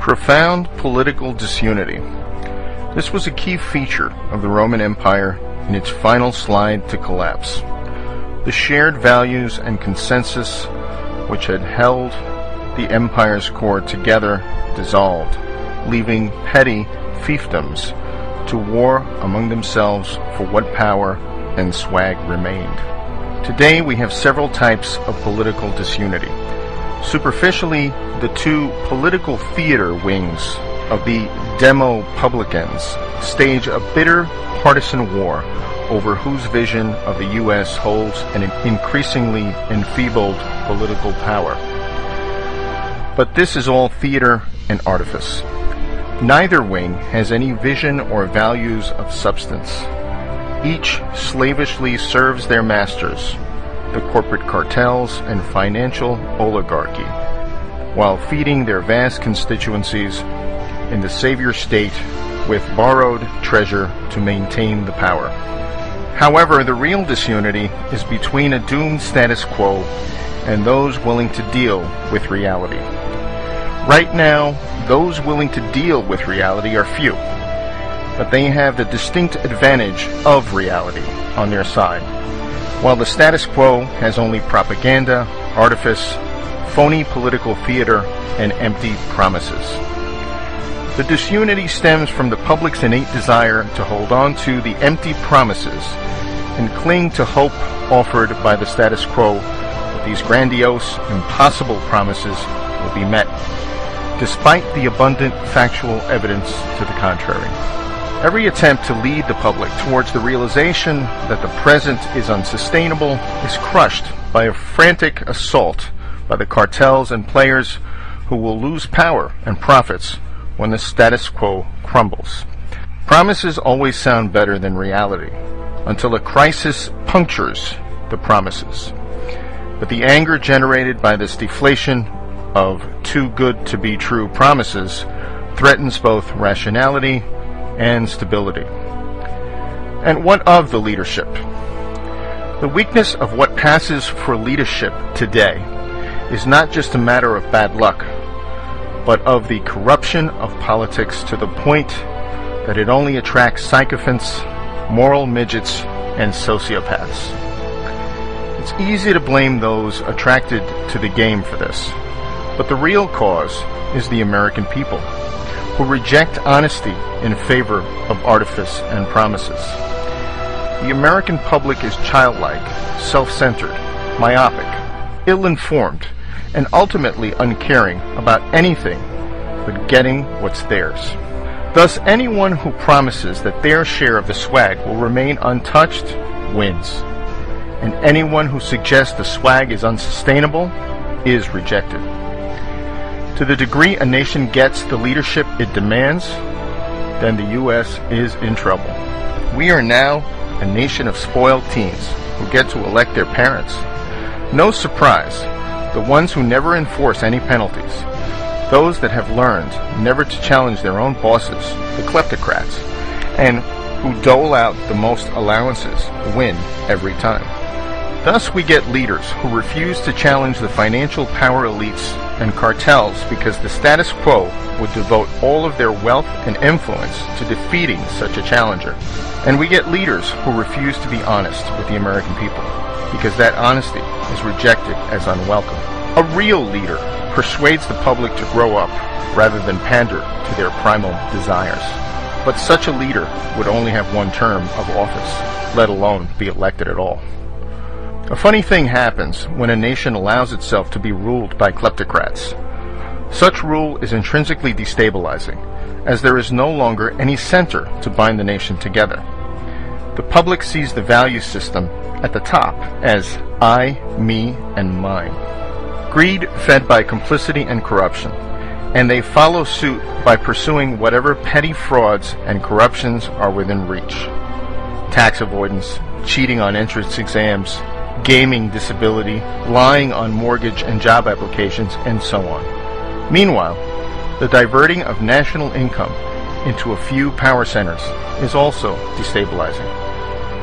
Profound political disunity. This was a key feature of the Roman Empire in its final slide to collapse. The shared values and consensus which had held the empire's core together dissolved, leaving petty fiefdoms to war among themselves for what power and swag remained. Today we have several types of political disunity. Superficially, the two political theater wings of the Demo-publicans stage a bitter partisan war over whose vision of the U.S. holds an increasingly enfeebled political power. But this is all theater and artifice. Neither wing has any vision or values of substance. Each slavishly serves their masters, the corporate cartels and financial oligarchy, while feeding their vast constituencies in the savior state with borrowed treasure to maintain the power. However, the real disunity is between a doomed status quo and those willing to deal with reality. Right now, those willing to deal with reality are few, but they have the distinct advantage of reality on their side, while the status quo has only propaganda, artifice, phony political theater, and empty promises. The disunity stems from the public's innate desire to hold on to the empty promises and cling to hope offered by the status quo that these grandiose, impossible promises will be met, despite the abundant factual evidence to the contrary. Every attempt to lead the public towards the realization that the present is unsustainable is crushed by a frantic assault by the cartels and players who will lose power and profits when the status quo crumbles. Promises always sound better than reality until a crisis punctures the promises. But the anger generated by this deflation of too good to be true promises threatens both rationality and stability. And what of the leadership? The weakness of what passes for leadership today is not just a matter of bad luck, but of the corruption of politics to the point that it only attracts sycophants, moral midgets, and sociopaths. It's easy to blame those attracted to the game for this, but the real cause is the American people, who reject honesty in favor of artifice and promises. The American public is childlike, self-centered, myopic, ill-informed, and ultimately uncaring about anything but getting what's theirs. Thus, anyone who promises that their share of the swag will remain untouched wins, and anyone who suggests the swag is unsustainable is rejected. To the degree a nation gets the leadership it demands, then the U.S. is in trouble. We are now a nation of spoiled teens who get to elect their parents. No surprise, the ones who never enforce any penalties, those that have learned never to challenge their own bosses, the kleptocrats, and who dole out the most allowances, win every time. Thus we get leaders who refuse to challenge the financial power elites and cartels because the status quo would devote all of their wealth and influence to defeating such a challenger. And we get leaders who refuse to be honest with the American people because that honesty is rejected as unwelcome. A real leader persuades the public to grow up rather than pander to their primal desires. But such a leader would only have one term of office, let alone be elected at all. A funny thing happens when a nation allows itself to be ruled by kleptocrats. Such rule is intrinsically destabilizing, as there is no longer any center to bind the nation together. The public sees the value system at the top as I, me, and mine. Greed fed by complicity and corruption, and they follow suit by pursuing whatever petty frauds and corruptions are within reach. Tax avoidance, cheating on entrance exams, gaming disability, lying on mortgage and job applications, and so on. Meanwhile, the diverting of national income into a few power centers is also destabilizing.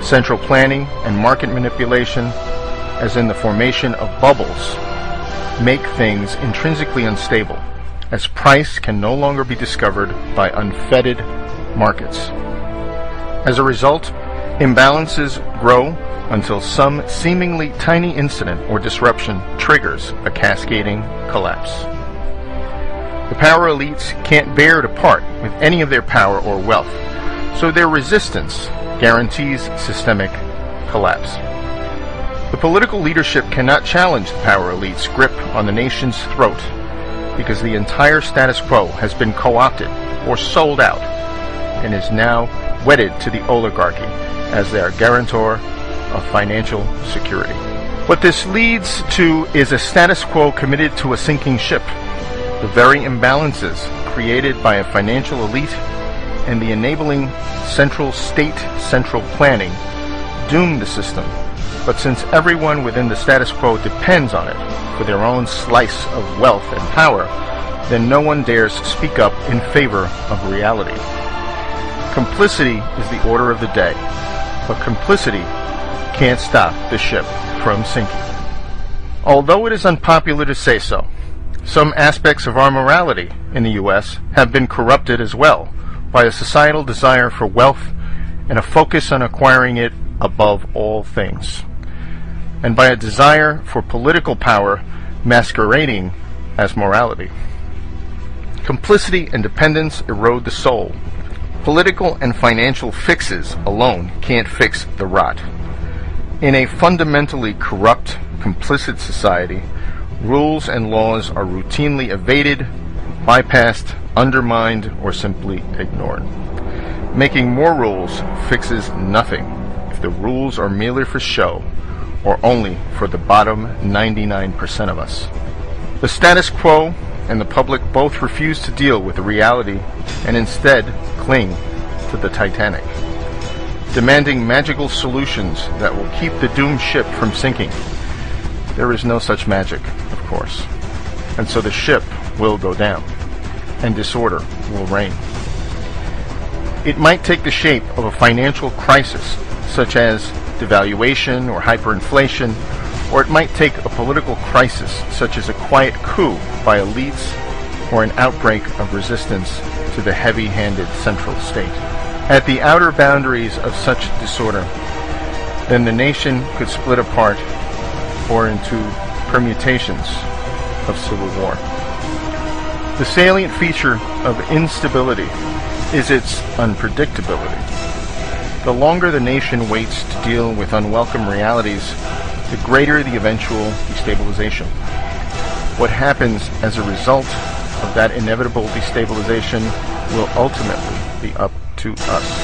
Central planning and market manipulation, as in the formation of bubbles, make things intrinsically unstable, as price can no longer be discovered by unfettered markets. As a result, imbalances grow until some seemingly tiny incident or disruption triggers a cascading collapse. The power elites can't bear to part with any of their power or wealth, so their resistance guarantees systemic collapse. The political leadership cannot challenge the power elite's grip on the nation's throat because the entire status quo has been co-opted or sold out and is now wedded to the oligarchy as their guarantor of financial security. What this leads to is a status quo committed to a sinking ship. The very imbalances created by a financial elite and the enabling central planning doom the system. But since everyone within the status quo depends on it for their own slice of wealth and power, then no one dares speak up in favor of reality. Complicity is the order of the day, but complicity can't stop the ship from sinking. Although it is unpopular to say so, some aspects of our morality in the U.S. have been corrupted as well by a societal desire for wealth and a focus on acquiring it above all things, and by a desire for political power masquerading as morality. Complicity and dependence erode the soul. Political and financial fixes alone can't fix the rot. In a fundamentally corrupt, complicit society, rules and laws are routinely evaded, bypassed, undermined, or simply ignored. Making more rules fixes nothing if the rules are merely for show or only for the bottom 99% of us. The status quo and the public both refuse to deal with the reality and instead cling to the Titanic, demanding magical solutions that will keep the doomed ship from sinking. There is no such magic, of course, and so the ship will go down, and disorder will reign. It might take the shape of a financial crisis, such as devaluation or hyperinflation, or it might take a political crisis, such as a quiet coup by elites or an outbreak of resistance to the heavy-handed central state. At the outer boundaries of such disorder, then the nation could split apart or into permutations of civil war. The salient feature of instability is its unpredictability. The longer the nation waits to deal with unwelcome realities, the greater the eventual destabilization. What happens as a result of that inevitable destabilization will ultimately be up to us.